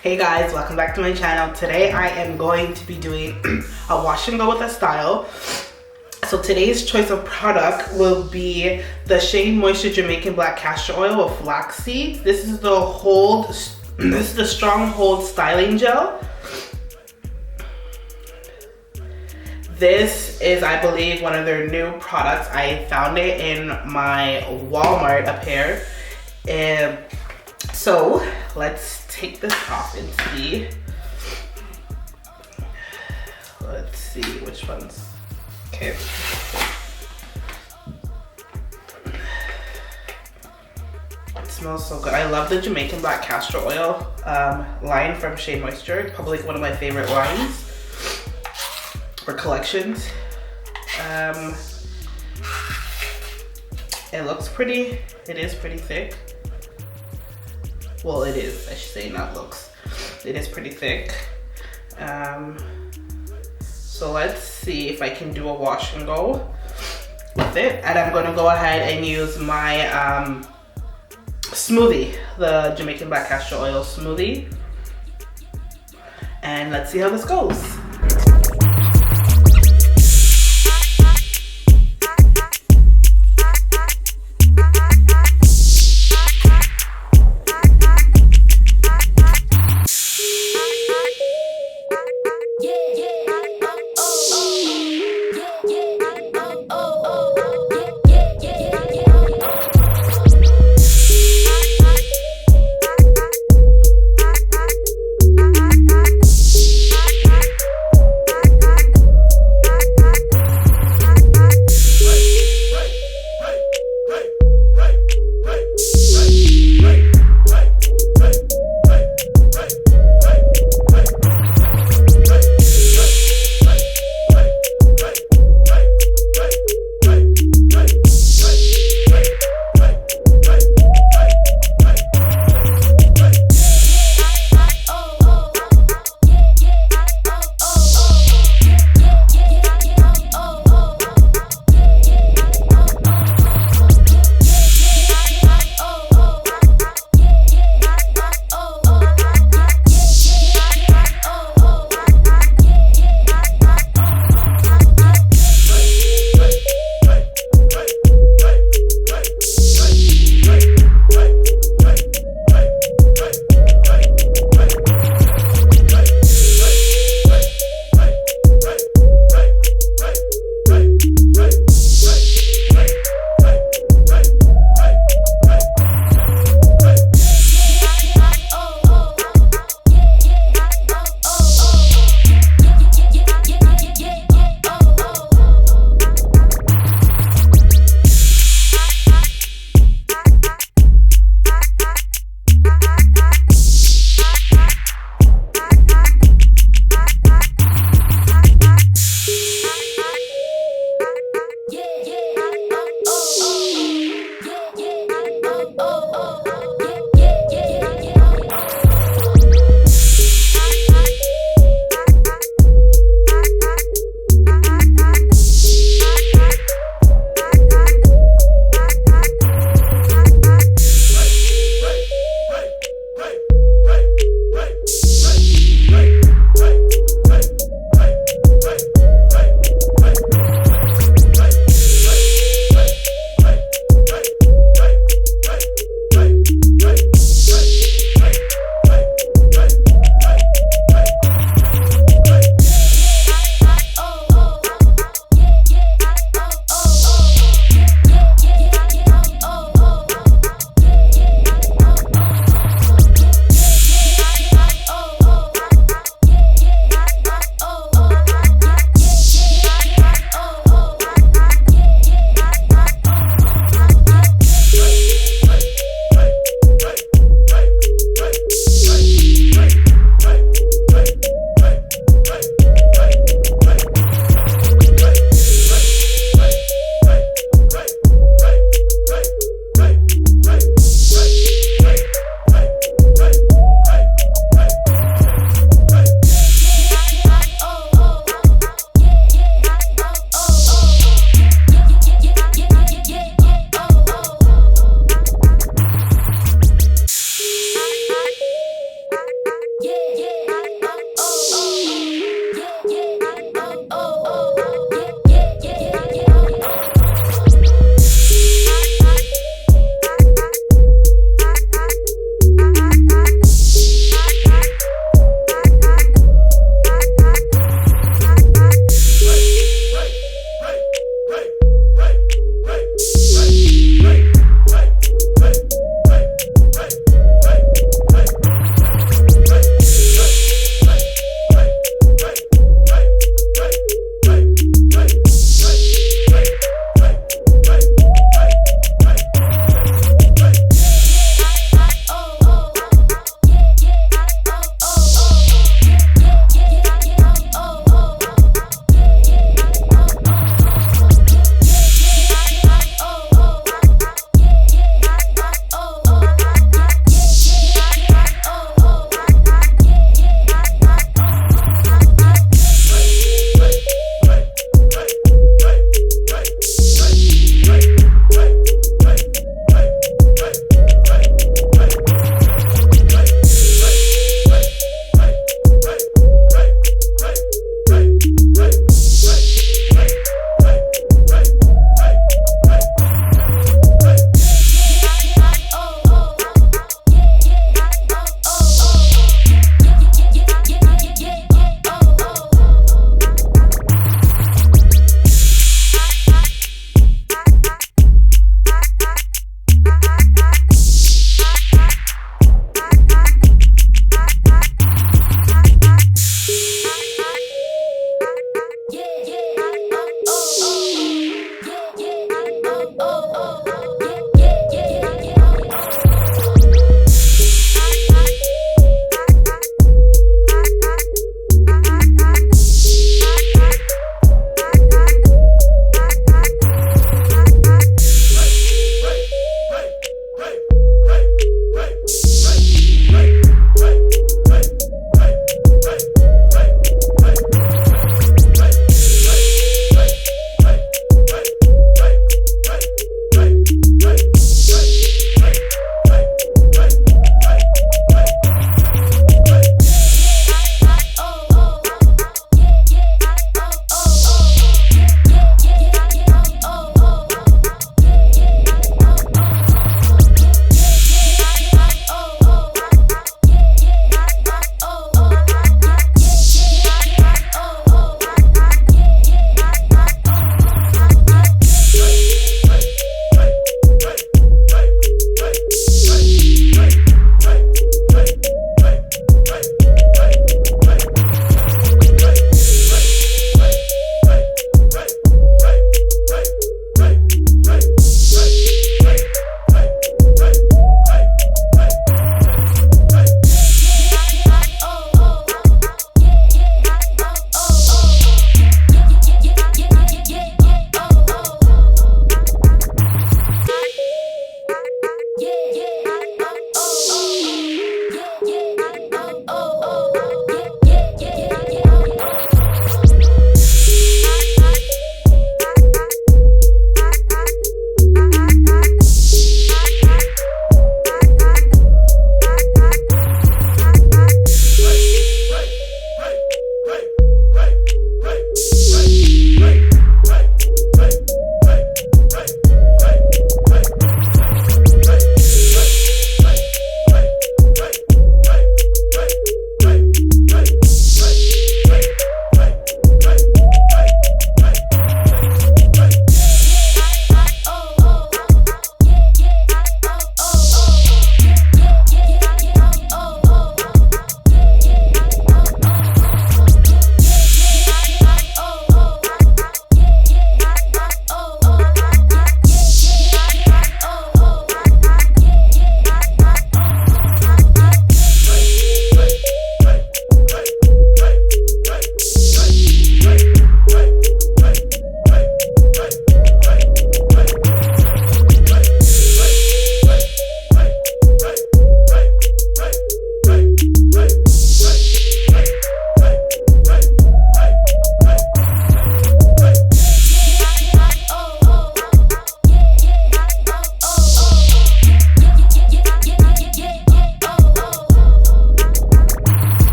Hey guys, welcome back to my channel. Today I am going to be doing a wash and go with a style. So today's choice of product will be the Shea Moisture Jamaican Black Castor Oil with flaxseed. This is the Strong Hold Styling Gel. This is, I believe, one of their new products. I found it in my Walmart up here. So let's take this off and see. Let's see which ones. Okay. It smells so good. I love the Jamaican Black Castor Oil line from Shea Moisture. It's probably one of my favorite lines or collections. It looks pretty. It is pretty thick. Well, it is, I should say, not looks. It is pretty thick. So let's see if I can do a wash and go with it. And I'm gonna go ahead and use my smoothie, the Jamaican Black Castor Oil smoothie. And let's see how this goes.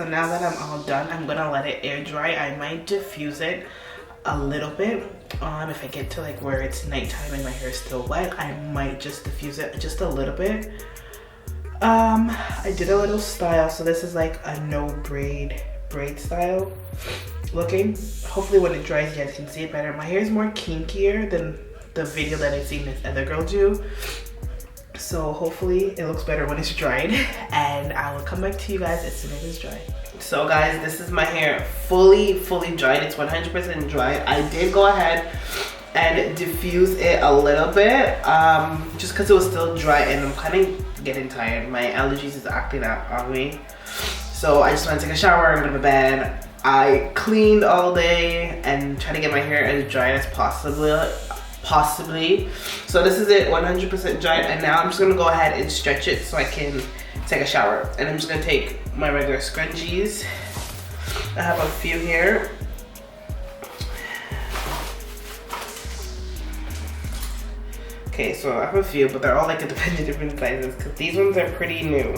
so now that I'm all done, I'm gonna let it air dry. I might diffuse it a little bit. If I get to like where it's nighttime and my hair is still wet, I might just diffuse it just a little bit. I did a little style, so this is like a no braid style looking. Hopefully when it dries you guys can see it better. My hair is more kinkier than the video that I've seen this other girl do, so hopefully it looks better when it's dried, and I will come back to you guys as soon as it's dry. So guys, this is my hair fully dried. It's 100% dried. I did go ahead and diffuse it a little bit just because it was still dry and I'm kind of getting tired. My allergies is acting out on me, so I just want to take a shower and go to bed. I cleaned all day and try to get my hair as dry as possibly. So this is it, 100% dried, and now I'm just gonna go ahead and stretch it so I can take a shower. And I'm just gonna take my regular scrunchies. I have a few here. Okay, so I have a few, but they're all like independent different sizes because these ones are pretty new.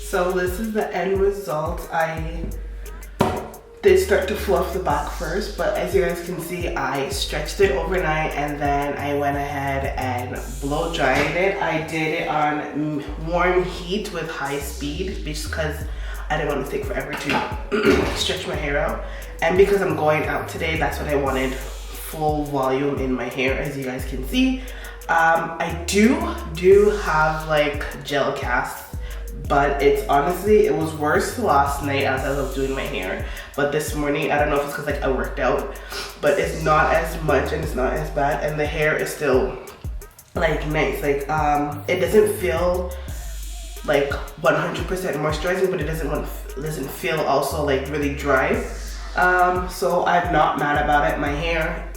So this is the end result. I did start to fluff the back first, but as you guys can see, I stretched it overnight and then I went ahead and blow dried it. I did it on warm heat with high speed just because I didn't want to take forever to stretch my hair out. And because I'm going out today, that's what I wanted, full volume in my hair, as you guys can see. I do have like gel casts, but it's honestly, it was worse last night as I was doing my hair, but this morning, I don't know if it's because like I worked out, but it's not as much and it's not as bad, and the hair is still like nice. Like it doesn't feel like 100% moisturizing, but it doesn't feel also like really dry. So I'm not mad about it. My hair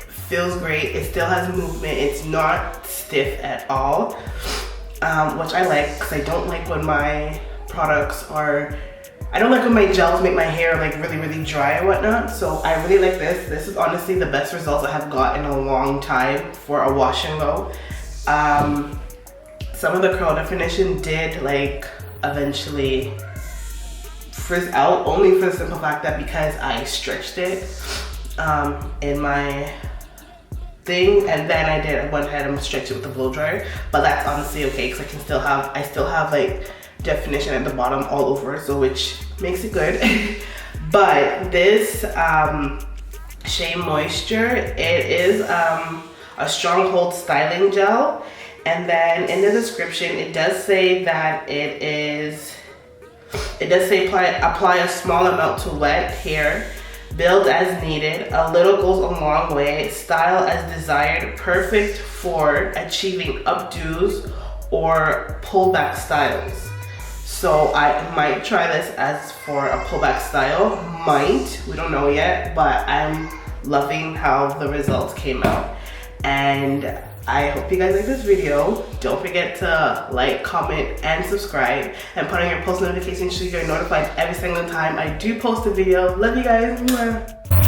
feels great. It still has movement. It's not stiff at all. Which I like, because I don't like when my products are, I don't like when my gels make my hair like really dry and whatnot. So I really like this. This is honestly the best results I have got in a long time for a wash and go. Some of the curl definition did like eventually frizz out, only for the simple fact that because I stretched it in my thing, and then I went ahead and stretched it with the blow dryer. But that's honestly okay, because I still have like definition at the bottom all over, so which makes it good. But this Shea Moisture, it is a stronghold styling gel, and then in the description it does say that apply a small amount to wet hair, build as needed, a little goes a long way, style as desired, perfect for achieving updos or pullback styles. So I might try this as for a pullback style, we don't know yet, but I'm loving how the results came out. And I hope you guys like this video. Don't forget to like, comment, and subscribe, and put on your post notifications so you're notified every single time I do post a video. Love you guys. Mwah.